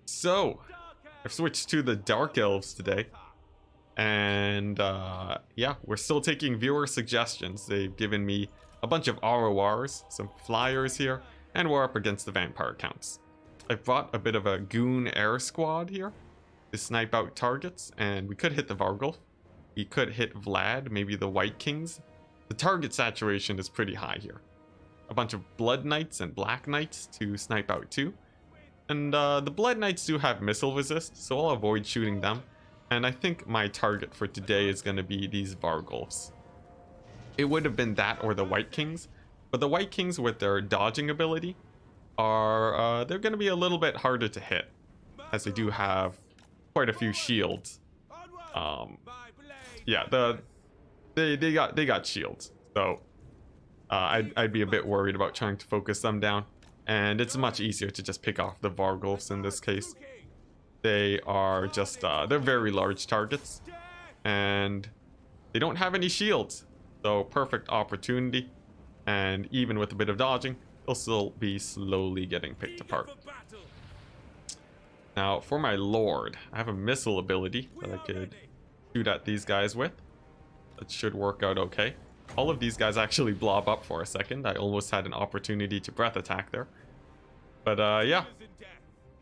So, I've switched to the Dark Elves today. And yeah, we're still taking viewer suggestions. They've given me a bunch of RORs, some flyers here, and we're up against the vampire counts. I've brought a bit of a goon air squad here to snipe out targets, and we could hit the Vargulf. We could hit Vlad, maybe the White Kings. The target saturation is pretty high here. A bunch of Blood Knights and Black Knights to snipe out too. And the Blood Knights do have missile resist, so I'll avoid shooting them. And I think my target for today is going to be these Vargulfs. It would have been that or the White Kings, but the White Kings with their dodging ability are they're going to be a little bit harder to hit, as they do have quite a few shields. Yeah, they got shields, so I'd be a bit worried about trying to focus them down. And it's much easier to just pick off the Vargulfs in this case. They are just, they're very large targets. And they don't have any shields. So perfect opportunity. And even with a bit of dodging, they'll still be slowly getting picked apart. Now, for my Lord, I have a missile ability that I could shoot at these guys with. That should work out okay. All of these guys actually blob up for a second. I almost had an opportunity to breath attack there. But yeah,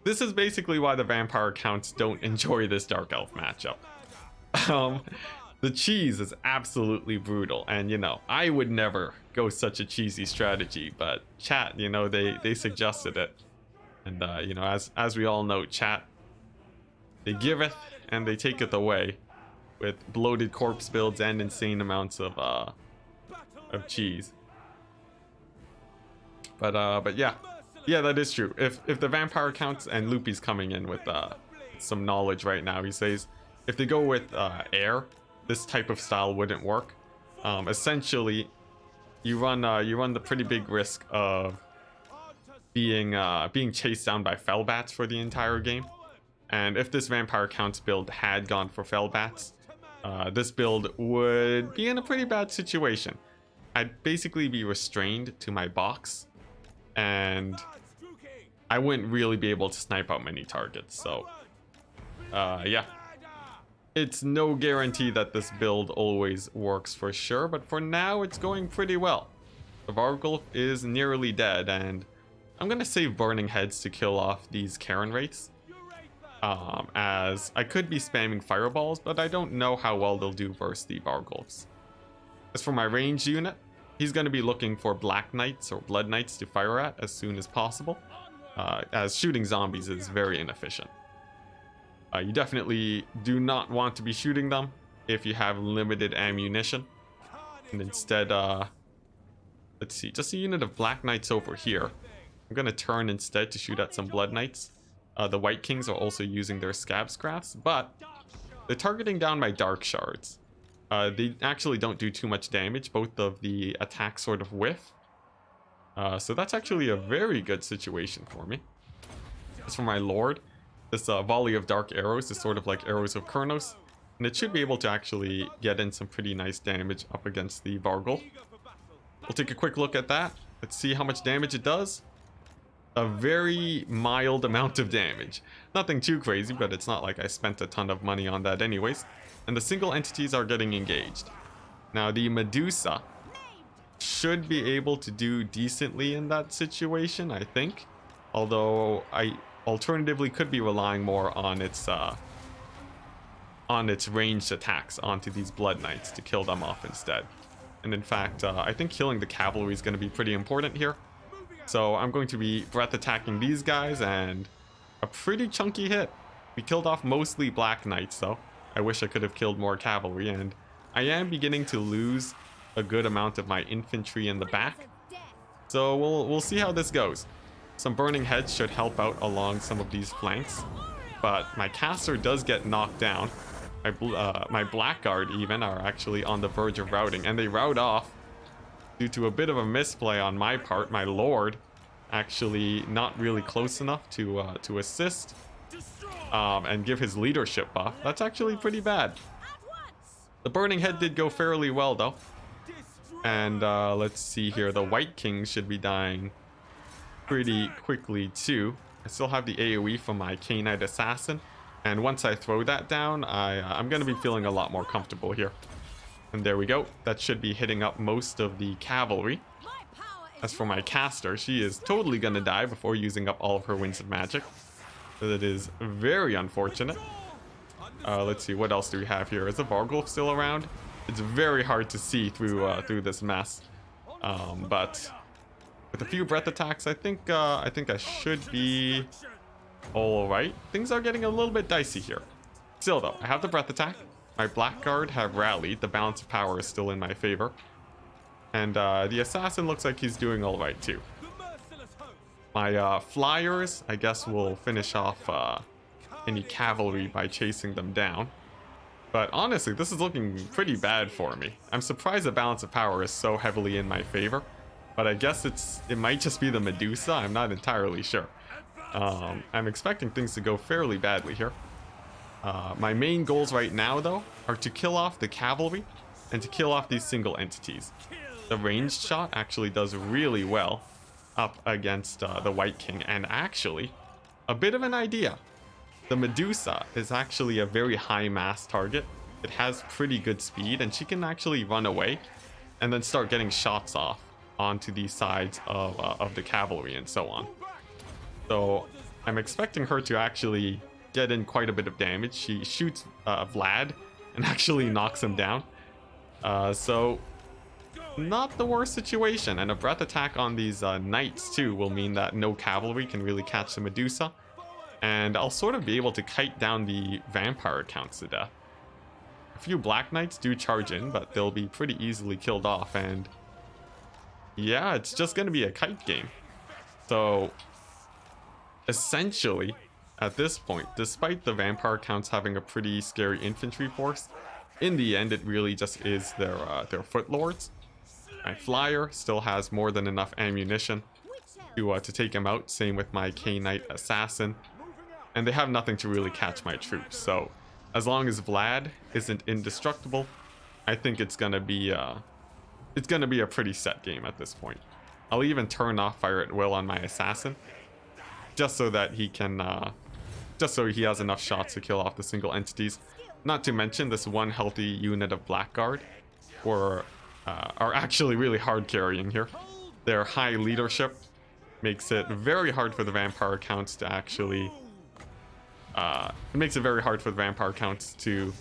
this is basically why the vampire counts don't enjoy this Dark Elf matchup. The cheese is absolutely brutal, and you know, I would never go such a cheesy strategy, but chat, you know, they suggested it. And you know, as we all know, chat, they giveth and they taketh away with bloated corpse builds and insane amounts of cheese. But yeah, that is true. If the vampire counts, and Loopy's coming in with some knowledge right now, he says if they go with air, this type of style wouldn't work. Essentially, you run the pretty big risk of being chased down by Fellbats for the entire game. And if this vampire counts build had gone for Fellbats, this build would be in a pretty bad situation. I'd basically be restrained to my box, and I wouldn't really be able to snipe out many targets. So yeah, it's no guarantee that this build always works for sure, but for now it's going pretty well. The Vargulf is nearly dead, and I'm gonna save Burning Heads to kill off these Karen Wraiths, as I could be spamming fireballs, but I don't know how well they'll do versus the Vargulfs. As for my ranged unit, he's going to be looking for Black Knights or Blood Knights to fire at as soon as possible, as shooting zombies is very inefficient. You definitely do not want to be shooting them if you have limited ammunition. And instead, let's see, just a unit of Black Knights over here. I'm going to turn instead to shoot at some Blood Knights. The White Kings are also using their Scab Scraps, but they're targeting down my Dark Shards. They actually don't do too much damage. Both of the attacks sort of whiff. So that's actually a very good situation for me. As for my Lord, this volley of dark arrows is sort of like arrows of Kurnos, and it should be able to actually get in some pretty nice damage up against the Vargulf. We'll take a quick look at that. Let's see how much damage it does. A very mild amount of damage. Nothing too crazy, but it's not like I spent a ton of money on that anyways. And the single entities are getting engaged. Now the Medusa should be able to do decently in that situation, I think. Although I alternatively could be relying more on its ranged attacks onto these Blood Knights to kill them off instead. And in fact, I think killing the cavalry is going to be pretty important here. So I'm going to be breath attacking these guys, and a pretty chunky hit. We killed off mostly Black Knights though. I wish I could have killed more cavalry, and I am beginning to lose a good amount of my infantry in the back. So we'll see how this goes. Some Burning Heads should help out along some of these flanks, but my caster does get knocked down. My Blackguard even are actually on the verge of routing, and they rout off due to a bit of a misplay on my part. My Lord actually not really close enough to assist and give his leadership buff. That's actually pretty bad. The Burning Head did go fairly well though. And let's see here, the White Kings should be dying pretty quickly too. I still have the AoE from my K-Knight Assassin. And once I throw that down, I'm going to be feeling a lot more comfortable here. And there we go. That should be hitting up most of the cavalry. As for my caster, she is totally going to die before using up all of her Winds of Magic. So that is very unfortunate. Let's see, what else do we have here? Is the Vargulf still around? It's very hard to see through this mess. But with a few breath attacks, I think I should be all right. Things are getting a little bit dicey here. Still though, I have the breath attack. My Blackguard have rallied. The balance of power is still in my favor. And the assassin looks like he's doing all right too. My flyers, I guess, will finish off any cavalry by chasing them down. But honestly, this is looking pretty bad for me. I'm surprised the balance of power is so heavily in my favor. But I guess it might just be the Medusa. I'm not entirely sure. I'm expecting things to go fairly badly here. My main goals right now, though, are to kill off the cavalry and to kill off these single entities. The ranged shot actually does really well up against the White King. And actually, a bit of an idea. The Medusa is actually a very high mass target. It has pretty good speed, and she can actually run away and then start getting shots off onto the sides of the cavalry and so on. So I'm expecting her to actually get in quite a bit of damage. She shoots Vlad and actually knocks him down. So not the worst situation. And a breath attack on these knights too will mean that no cavalry can really catch the Medusa. And I'll sort of be able to kite down the vampire counts to death. A few black knights do charge in, but they'll be pretty easily killed off. And yeah, it's just going to be a kite game. So essentially, at this point, despite the vampire counts having a pretty scary infantry force, in the end, it really just is their footlords. My flyer still has more than enough ammunition to take him out. Same with my K-Knight Assassin. And they have nothing to really catch my troops. So as long as Vlad isn't indestructible, I think it's gonna be a pretty set game at this point. I'll even turn off fire at will on my assassin, just so that he can, just so he has enough shots to kill off the single entities. Not to mention this one healthy unit of Blackguard, are actually really hard carrying here. Their high leadership makes it very hard for the vampire counts to actually. It makes it very hard for the vampire counts to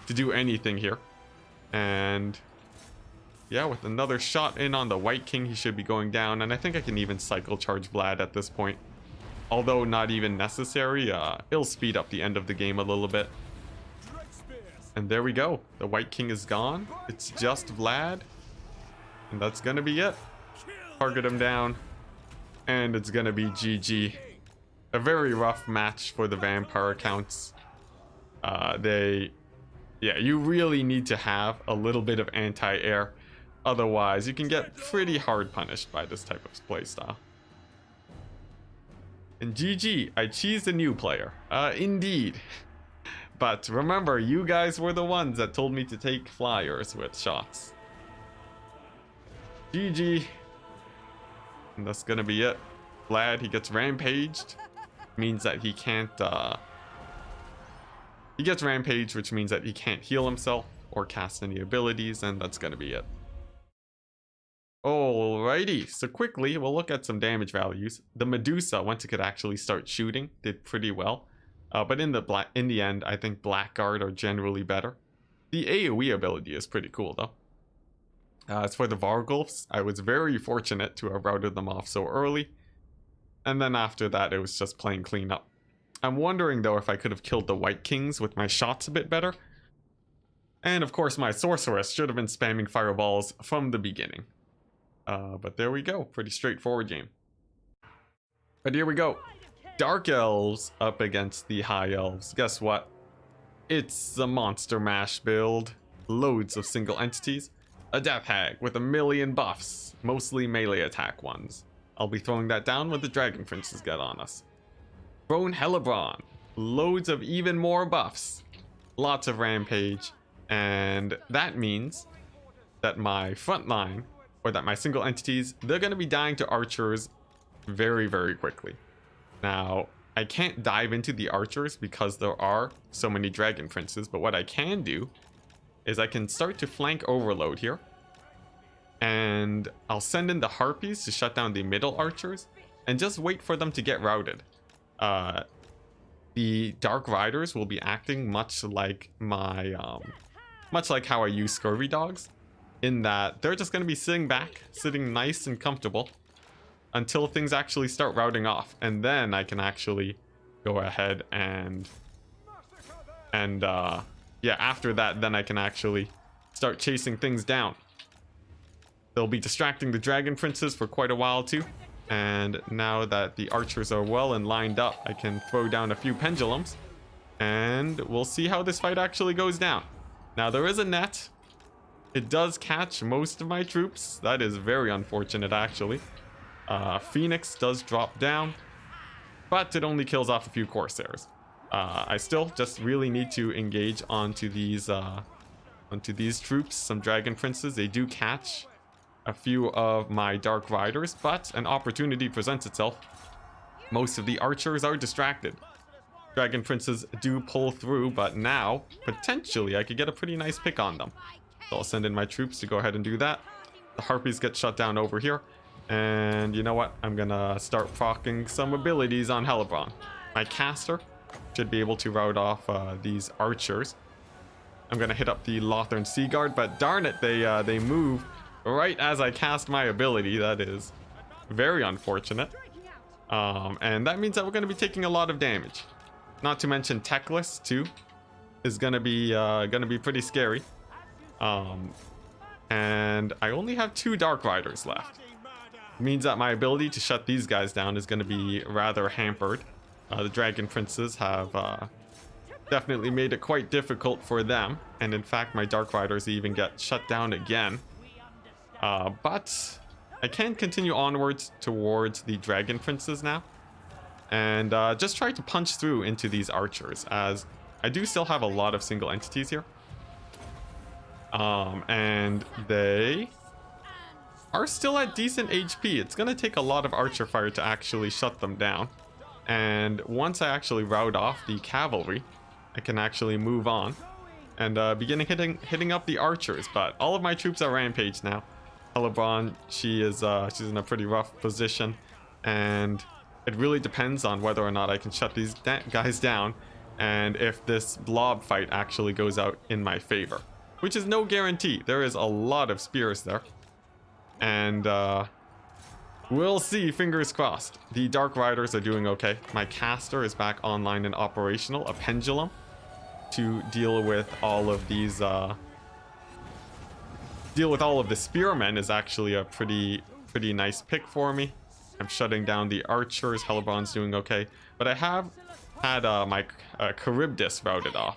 do anything here. And yeah, with another shot in on the White King, he should be going down. And I think I can even cycle charge Vlad at this point. Although not even necessary, it'll speed up the end of the game a little bit. And there we go. The White King is gone. It's just Vlad. And that's gonna be it. Target him down. And it's gonna be GG. A very rough match for the vampire counts. Yeah, you really need to have a little bit of anti-air. Otherwise, you can get pretty hard punished by this type of playstyle. And GG, I cheesed a new player. Indeed. But remember, you guys were the ones that told me to take flyers with shots. GG. And that's gonna be it. Vlad, he gets rampaged. Means that he can't, he gets rampaged, which means that he can't heal himself or cast any abilities, and that's gonna be it. Alrighty, so quickly, we'll look at some damage values. The Medusa, once it could actually start shooting, did pretty well. But in the end, I think Blackguard are generally better. The AoE ability is pretty cool, though. As for the Vargulfs, I was very fortunate to have routed them off so early. And then after that, it was just plain cleanup. I'm wondering, though, if I could have killed the White Kings with my shots a bit better. And of course, my Sorceress should have been spamming fireballs from the beginning. But there we go. Pretty straightforward game. But here we go. Dark Elves up against the High Elves. Guess what? It's a Monster Mash build. Loads of single entities. A Death Hag with a million buffs. Mostly melee attack ones. I'll be throwing that down when the Dragon Princes get on us. Throne Hellebron. Loads of even more buffs. Lots of rampage. And that means that my front line, or that my single entities, they're going to be dying to archers very, very quickly. Now, I can't dive into the archers because there are so many dragon princes, but what I can do is I can start to flank overload here. And I'll send in the harpies to shut down the middle archers and just wait for them to get routed. The dark riders will be acting much like much like how I use scurvy dogs, in that they're just going to be sitting back, sitting nice and comfortable until things actually start routing off, and then I can actually go ahead and yeah, after that, then I can actually start chasing things down. They'll be distracting the dragon princes for quite a while too, and now that the archers are well and lined up, I can throw down a few pendulums, and we'll see how this fight actually goes down. Now, there is a net. It does catch most of my troops. That is very unfortunate, actually. Phoenix does drop down, but it only kills off a few Corsairs. I still just really need to engage onto these troops, some Dragon Princes. They do catch a few of my Dark Riders, but an opportunity presents itself. Most of the archers are distracted. Dragon Princes do pull through, but now, potentially, I could get a pretty nice pick on them. So I'll send in my troops to go ahead and do that. The Harpies get shut down over here. And you know what? I'm gonna start proccing some abilities on Hellebrand. My caster should be able to rout off these archers. I'm gonna hit up the Lothern Sea Guard, but darn it, they move right as I cast my ability. That is very unfortunate. And that means that we're gonna be taking a lot of damage. Not to mention Techless too is gonna be pretty scary. And I only have 2 Dark Riders left. It means that my ability to shut these guys down is going to be rather hampered. The Dragon Princes have definitely made it quite difficult for them. And in fact, my Dark Riders even get shut down again. But I can continue onwards towards the Dragon Princes now. And just try to punch through into these archers, as I do still have a lot of single entities here. And they are still at decent HP. It's gonna take a lot of archer fire to actually shut them down. And once I actually rout off the cavalry, I can actually move on and begin hitting up the archers. But all of my troops are rampaged now. Hellebrand, she's in a pretty rough position, and it really depends on whether or not I can shut these guys down, and if this blob fight actually goes out in my favor, which is no guarantee. There is a lot of spears there. And we'll see, fingers crossed. The Dark Riders are doing okay. My caster is back online and operational. A pendulum to deal with all of these the spearmen is actually a pretty nice pick for me. I'm shutting down the archers. Hellebrand's doing okay, but I have had my Charybdis routed off.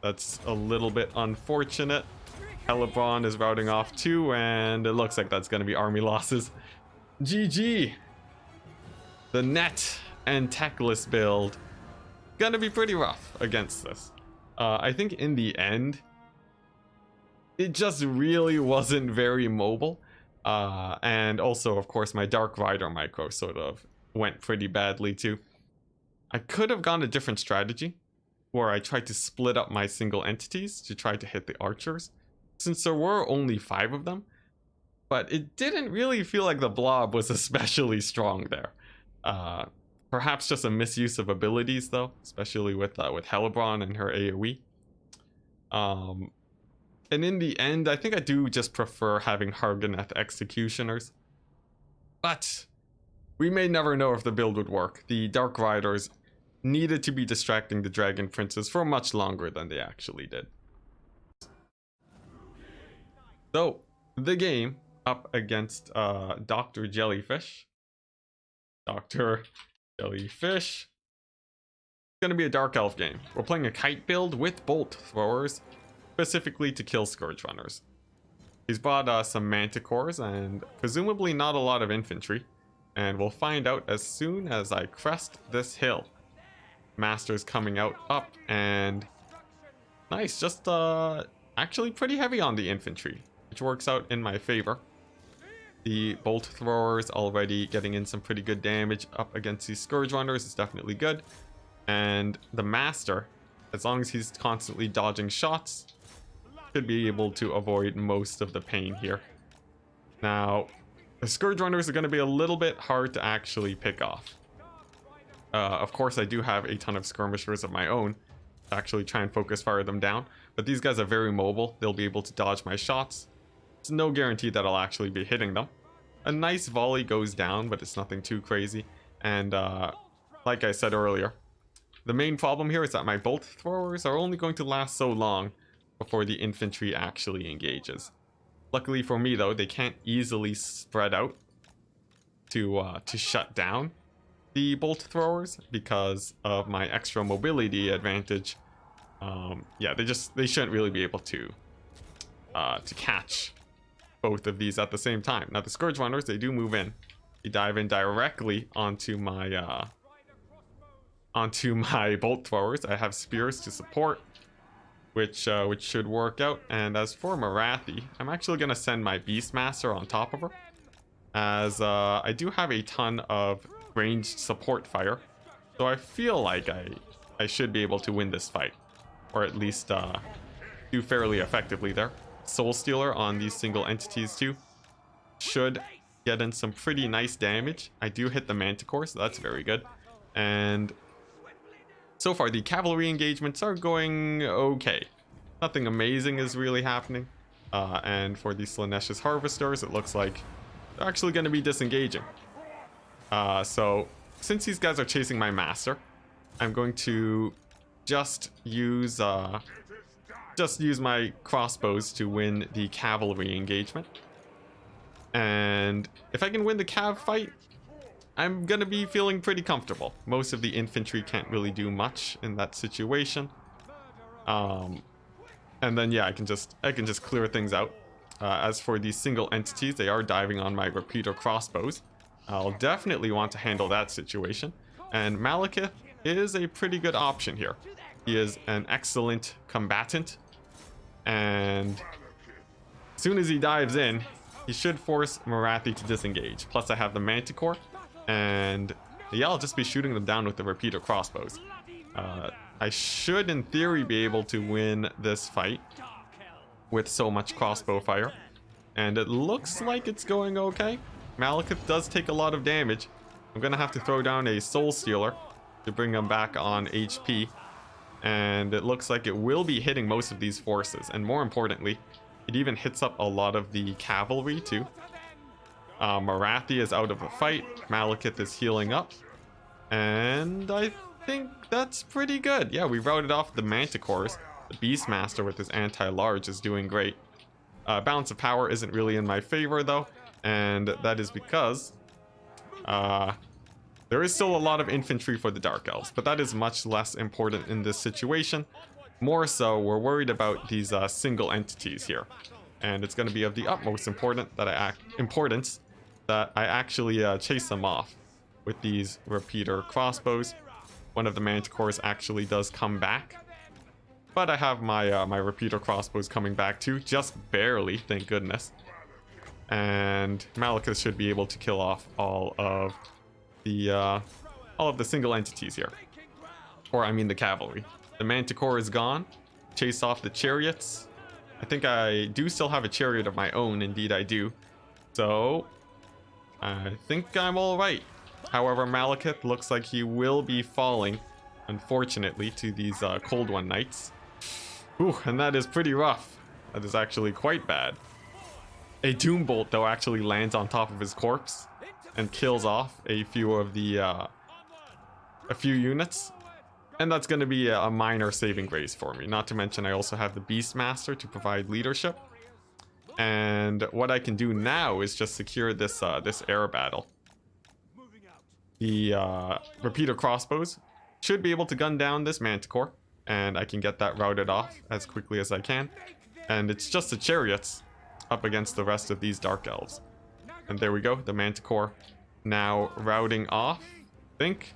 That's a little bit unfortunate. Hellebrand is routing off too, and it looks like that's going to be army losses. GG! The net and techless build gonna be pretty rough against this. I think in the end, it just really wasn't very mobile. And also, of course, my Dark Rider micro sort of went pretty badly too. I could have gone a different strategy, where I tried to split up my single entities to try to hit the archers, since there were only 5 of them. But it didn't really feel like the blob was especially strong there. Perhaps just a misuse of abilities though, especially with Hellebrand and her AoE. And in the end, I think I do just prefer having Harganeth Executioners. But we may never know if the build would work. The Dark Riders needed to be distracting the Dragon Princes for much longer than they actually did. So, the game up against Dr. Jellyfish. Dr. Jellyfish. It's gonna be a Dark Elf game. We're playing a kite build with bolt throwers, specifically to kill Scourge Runners. He's bought some Manticores and presumably not a lot of infantry. And we'll find out as soon as I crest this hill. Master's coming out up, and nice, just actually pretty heavy on the infantry, which works out in my favor. The bolt throwers already getting in some pretty good damage up against these scourge runners is definitely good. And the master, as long as he's constantly dodging shots, should be able to avoid most of the pain here. Now, the scourge runners are going to be a little bit hard to actually pick off. Of course, I do have a ton of skirmishers of my own to actually try and focus fire them down, but these guys are very mobile. They'll be able to dodge my shots. It's no guarantee that I'll actually be hitting them. A nice volley goes down, but it's nothing too crazy. And like I said earlier, the main problem here is that my bolt throwers are only going to last so long before the infantry actually engages. Luckily for me, though, they can't easily spread out to shut down the bolt throwers because of my extra mobility advantage. Yeah, they shouldn't really be able to catch both of these at the same time. Now the scourge runners, they do move in. They dive in directly onto my bolt throwers. I have spears to support, which should work out. And as for Marathi, I'm actually gonna send my Beastmaster on top of her, as I do have a ton of ranged support fire, so I feel like I should be able to win this fight, or at least do fairly effectively there. Soul Stealer on these single entities too should get in some pretty nice damage. I do hit the Manticore, so that's very good. And so far the cavalry engagements are going okay. Nothing amazing is really happening. And for the Slaanesha's Harvesters, it looks like they're actually going to be disengaging. So since these guys are chasing my master, I'm going to just use my crossbows to win the cavalry engagement. And if I can win the cav fight, I'm gonna be feeling pretty comfortable. Most of the infantry can't really do much in that situation. And then yeah, I can just clear things out. As for these single entities, they are diving on my repeater crossbows. I'll definitely want to handle that situation. And Malekith is a pretty good option here. He is an excellent combatant, and as soon as he dives in, he should force Marathi to disengage. Plus I have the Manticore, and yeah, I'll just be shooting them down with the repeater crossbows. I should in theory be able to win this fight with so much crossbow fire, and it looks like it's going okay. Malekith does take a lot of damage. I'm gonna have to throw down a Soul Stealer to bring him back on HP, and it looks like it will be hitting most of these forces, and more importantly, it even hits up a lot of the cavalry too. Marathi is out of the fight. Malekith is healing up, and I think that's pretty good. Yeah, we routed off the Manticores. The Beastmaster with his anti-large is doing great. Balance of power isn't really in my favor though, and that is because there is still a lot of infantry for the Dark Elves, but that is much less important in this situation. More so, we're worried about these single entities here, and it's going to be of the utmost importance that I actually chase them off with these repeater crossbows. One of the Manticores actually does come back, but I have my my repeater crossbows coming back too, just barely, thank goodness. And Malekith should be able to kill off all of the single entities here, or I mean the cavalry. The Manticore is gone. Chase off the chariots. I think I do still have a chariot of my own. Indeed I do. So I think I'm all right. However, Malekith looks like he will be falling, unfortunately, to these Cold One Knights. Ooh, and that is pretty rough. That is actually quite bad. A Doom Bolt, though, actually lands on top of his corpse and kills off a few of the units. And that's going to be a minor saving grace for me. Not to mention, I also have the Beastmaster to provide leadership. And what I can do now is just secure this this air battle. The repeater crossbows should be able to gun down this Manticore, and I can get that routed off as quickly as I can. And it's just the chariots up against the rest of these Dark Elves. And there we go, the Manticore now routing off, I think.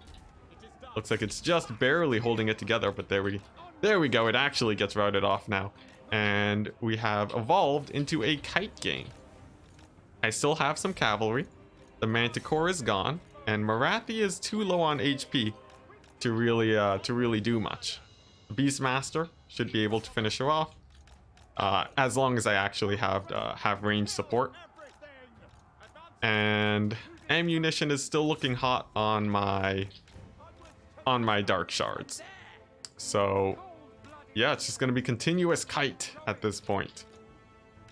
Looks like it's just barely holding it together, but there we go, it actually gets routed off now. And we have evolved into a kite game. I still have some cavalry. The Manticore is gone, and Marathi is too low on HP to really do much. The Beastmaster should be able to finish her off, as long as I actually have range support. And ammunition is still looking hot on my dark shards. So yeah, it's just gonna be continuous kite at this point.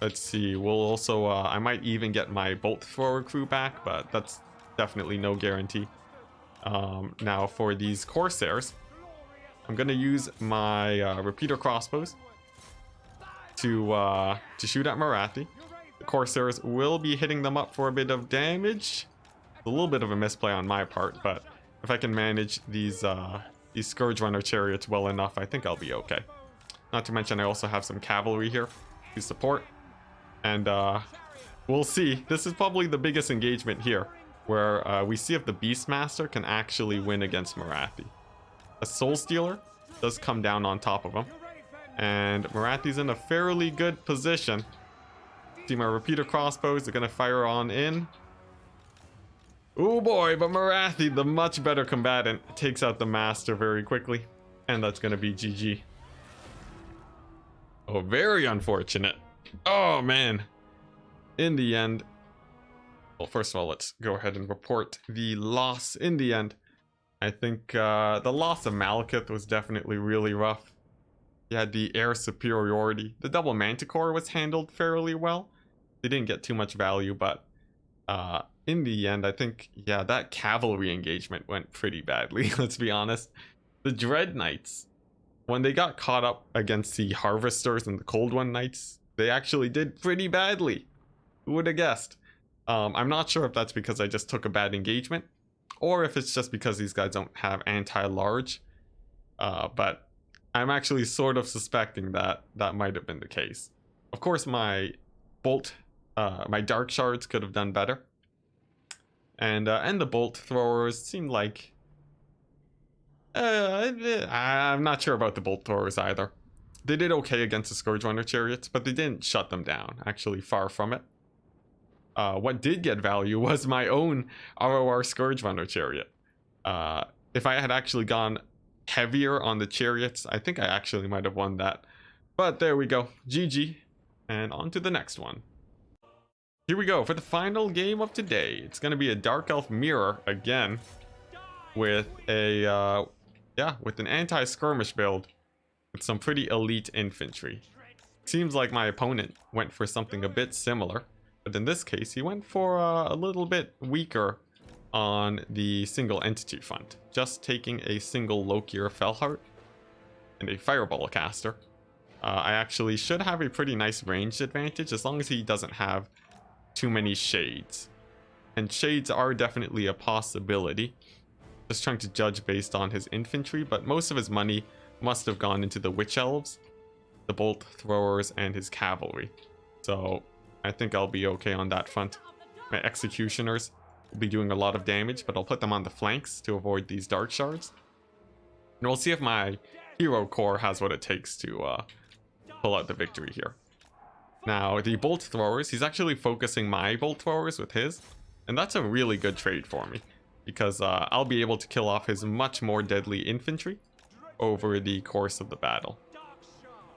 Let's see, we'll also I might even get my bolt thrower crew back, but that's definitely no guarantee. Now for these Corsairs, I'm gonna use my repeater crossbows to shoot at Marathi. The Corsairs will be hitting them up for a bit of damage. A little bit of a misplay on my part, but if I can manage these Scourge Runner chariots well enough, I think I'll be okay. Not to mention I also have some cavalry here to support. And we'll see. This is probably the biggest engagement here, where we see if the Beastmaster can actually win against Marathi. A Soul Stealer does come down on top of him, and Marathi's in a fairly good position. See my repeater crossbows are gonna fire on in. Oh boy, but Marathi, the much better combatant, takes out the Master very quickly, and that's gonna be GG. Oh, very unfortunate. Oh man. In the end, well, first of all, let's go ahead and report the loss. In the end, I think the loss of Malekith was definitely really rough. He had the air superiority. The double Manticore was handled fairly well. They didn't get too much value, but in the end, I think, yeah, that cavalry engagement went pretty badly, let's be honest. The Dread Knights, when they got caught up against the Harvesters and the Cold One Knights, they actually did pretty badly. Who would have guessed? I'm not sure if that's because I just took a bad engagement, or if it's just because these guys don't have anti-large. But I'm actually sort of suspecting that that might have been the case. Of course, my my dark shards could have done better, and the bolt throwers seemed like I'm not sure about the bolt throwers either. They did okay against the Scourge Runner chariots, but they didn't shut them down. Actually, far from it. What did get value was my own ROR Scourge Runner chariot. If I had actually gone heavier on the chariots, I think I actually might have won that. But there we go. GG. And on to the next one. Here we go for the final game of today. It's going to be a Dark Elf Mirror again with a with an anti-skirmish build with some pretty elite infantry. Seems like my opponent went for something a bit similar, but in this case he went for a little bit weaker on the single entity front, just taking a single Lokier Fellheart and a Fireball caster. I actually should have a pretty nice range advantage as long as he doesn't have too many shades, and shades are definitely a possibility. Just trying to judge based on his infantry, but most of his money must have gone into the Witch Elves, the Bolt Throwers, and his cavalry. So I think I'll be okay on that front. My Executioners will be doing a lot of damage, but I'll put them on the flanks to avoid these Dark Shards. And we'll see if my Hero Core has what it takes to pull out the victory here. Now, the Bolt Throwers, he's actually focusing my Bolt Throwers with his, and that's a really good trade for me, because I'll be able to kill off his much more deadly infantry over the course of the battle.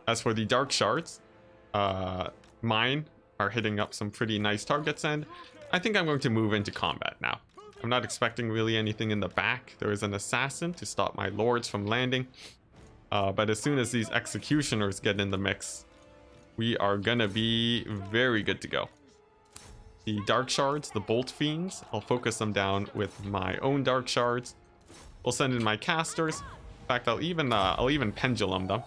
As for the Dark Shards, mine are hitting up some pretty nice targets, and I think I'm going to move into combat now. I'm not expecting really anything in the back. There is an assassin to stop my lords from landing, but as soon as these Executioners get in the mix, we are gonna be very good to go. The Dark Shards, the Bolt Fiends, I'll focus them down with my own Dark Shards. We'll send in my casters. In fact, I'll even pendulum them,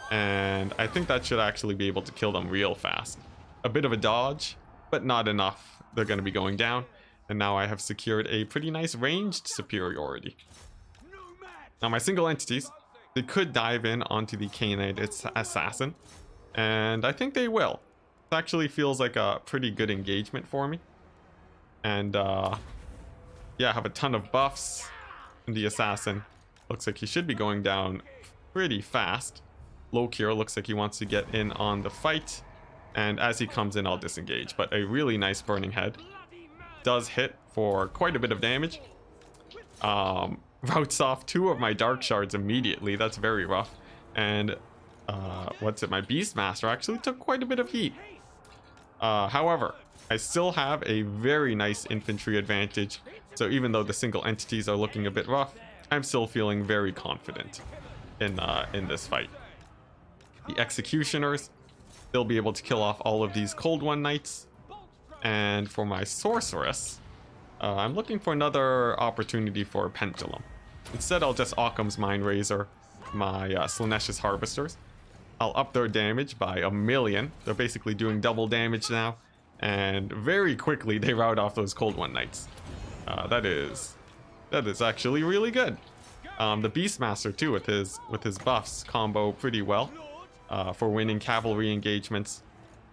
and I think that should actually be able to kill them real fast. A bit of a dodge, but not enough. They're going to be going down, and now I have secured a pretty nice ranged superiority. Now my single entities, they could dive in onto the Canaanite assassin, and I think they will. It actually feels like a pretty good engagement for me. And yeah, I have a ton of buffs. And the assassin looks like he should be going down pretty fast. Lokier looks like he wants to get in on the fight. and as he comes in, I'll disengage. But a really nice burning head does hit for quite a bit of damage. Routes off 2 of my dark shards immediately. That's very rough. And my Beastmaster actually took quite a bit of heat. However, I still have a very nice infantry advantage. So even though the single entities are looking a bit rough, I'm still feeling very confident in this fight. The Executioners, they'll be able to kill off all of these Cold One Knights. And for my Sorceress, I'm looking for another opportunity for a Pendulum. Instead, I'll just Occam's Mind Razor my Slaanesha's Harvesters. I'll up their damage by 1,000,000. They're basically doing double damage now. And very quickly, they rout off those Cold One Knights. That is actually really good. The Beastmaster too, with his buffs, combo pretty well for winning cavalry engagements.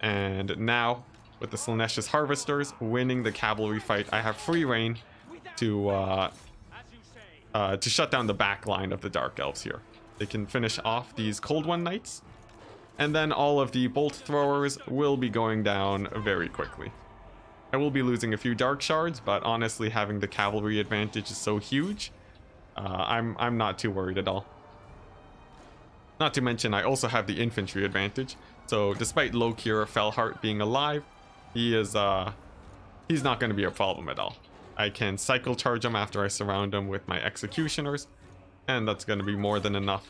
And now, with the Slaanesha's Harvesters winning the cavalry fight, I have free reign to shut down the back line of the Dark Elves here. They can finish off these Cold One Knights, and then all of the Bolt Throwers will be going down very quickly. I will be losing a few Dark Shards, but honestly, having the cavalry advantage is so huge, I'm not too worried at all. Not to mention, I also have the infantry advantage, so despite Lokir Fellheart being alive, he's not going to be a problem at all. I can cycle charge him after I surround him with my Executioners, and that's going to be more than enough.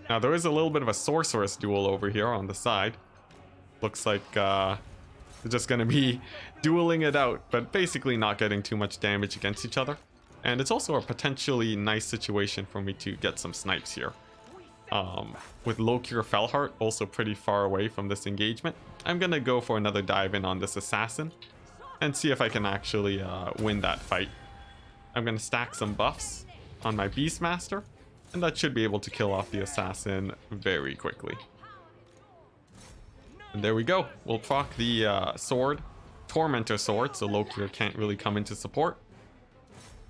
Now, there is a little bit of a Sorceress duel over here on the side. Looks like they're just going to be dueling it out, but basically not getting too much damage against each other. And it's also a potentially nice situation for me to get some snipes here. With Lokir Fellheart also pretty far away from this engagement, I'm going to go for another dive in on this Assassin and see if I can actually win that fight. I'm going to stack some buffs on my Beastmaster, and that should be able to kill off the Assassin very quickly. And there we go. We'll proc the sword, Tormentor sword, so Lokir can't really come into support.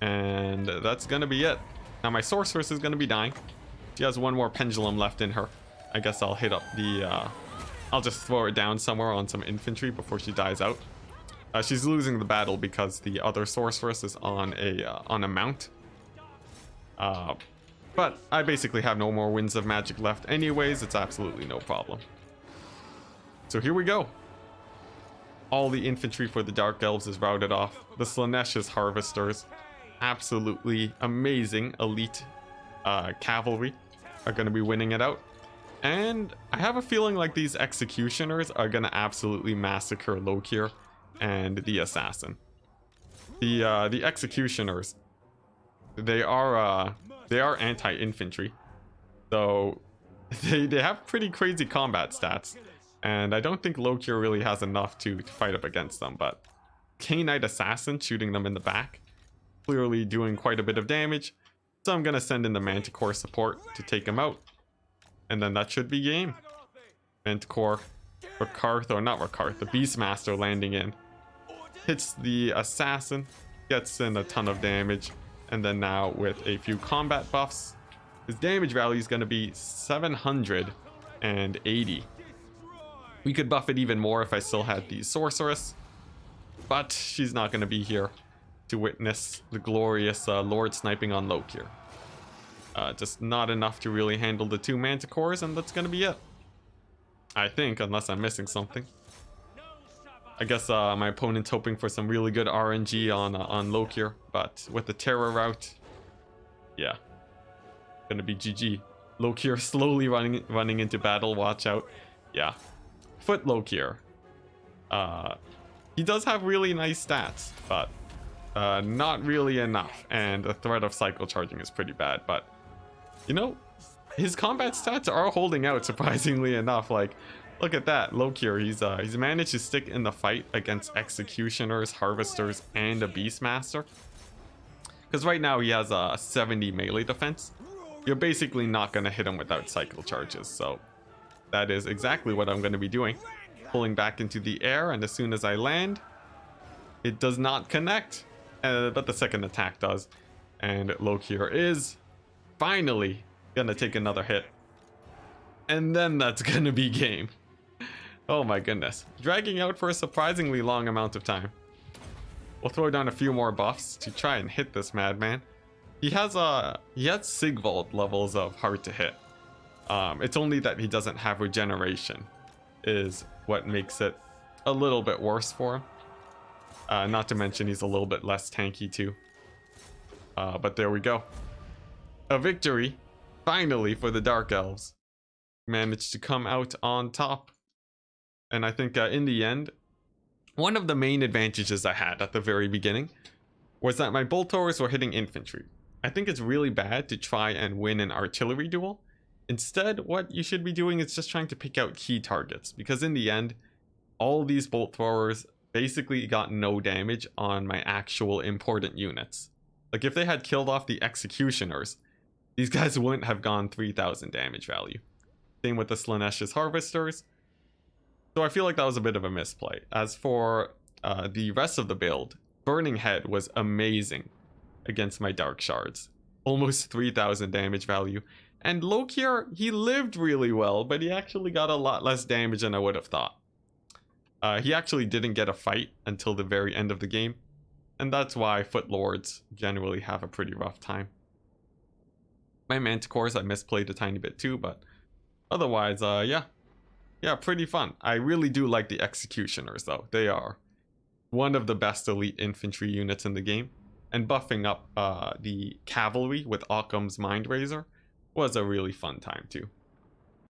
And that's going to be it. Now my Sorceress is going to be dying. She has one more Pendulum left in her. I guess I'll hit up the... I'll just throw it down somewhere on some infantry before she dies out. She's losing the battle because the other Sorceress is on a mount. But I basically have no more Winds of Magic left anyways. It's absolutely no problem. So here we go. All the infantry for the Dark Elves is routed off. The Slaanesha's Harvesters, absolutely amazing elite cavalry, are going to be winning it out. And I have a feeling like these Executioners are going to absolutely massacre Lokir and the Assassin. The Executioners, they are anti-infantry, so they have pretty crazy combat stats, and I don't think Lokir really has enough to fight up against them. But K-Knight Assassin shooting them in the back, clearly doing quite a bit of damage, so I'm gonna send in the Manticore support to take him out, and then that should be game. Manticore, Rakarth, or not Rakarth, the Beastmaster landing in, hits the Assassin, gets in a ton of damage. And then now with a few combat buffs, his damage value is going to be 780. We could buff it even more if I still had the Sorceress, but she's not going to be here to witness the glorious Lord sniping on Lokir. Just not enough to really handle the two Manticores, and that's going to be it. I think, unless I'm missing something. I guess my opponent's hoping for some really good RNG on Lokir, but with the Terror route, yeah, gonna be GG. Lokir slowly running into battle. Watch out. Yeah, Foot Lokir. He does have really nice stats, but not really enough, and the threat of cycle charging is pretty bad. But you know, his combat stats are holding out surprisingly enough. Like, look at that, Lokir. He's managed to stick in the fight against Executioners, Harvesters, and a Beastmaster. Because right now he has a 70 melee defense. You're basically not going to hit him without cycle charges. So that is exactly what I'm going to be doing. Pulling back into the air, and as soon as I land, it does not connect. But the second attack does. And Lokir is finally going to take another hit. And then that's going to be game. Oh my goodness. Dragging out for a surprisingly long amount of time. We'll throw down a few more buffs to try and hit this madman. He has Sigvald levels of hard to hit. It's only that he doesn't have regeneration is what makes it a little bit worse for him. Not to mention he's a little bit less tanky too. But there we go. A victory, finally, for the Dark Elves. Managed to come out on top. And I think in the end, one of the main advantages I had at the very beginning was that my bolt throwers were hitting infantry. I think it's really bad to try and win an artillery duel. Instead, what you should be doing is just trying to pick out key targets, because in the end, all these bolt throwers basically got no damage on my actual important units. Like if they had killed off the executioners, these guys wouldn't have gone 3,000 damage value. Same with the Slanesh's harvesters. So I feel like that was a bit of a misplay. As for the rest of the build, Burning Head was amazing against my Dark Shards. Almost 3,000 damage value. And Lokir, he lived really well, but he actually got a lot less damage than I would have thought. He actually didn't get a fight until the very end of the game. And that's why Footlords generally have a pretty rough time. My Manticores I misplayed a tiny bit too, but otherwise, yeah, pretty fun. I really do like the Executioners though. They are one of the best elite infantry units in the game. And buffing up the cavalry with Occam's Mind Razor was a really fun time too.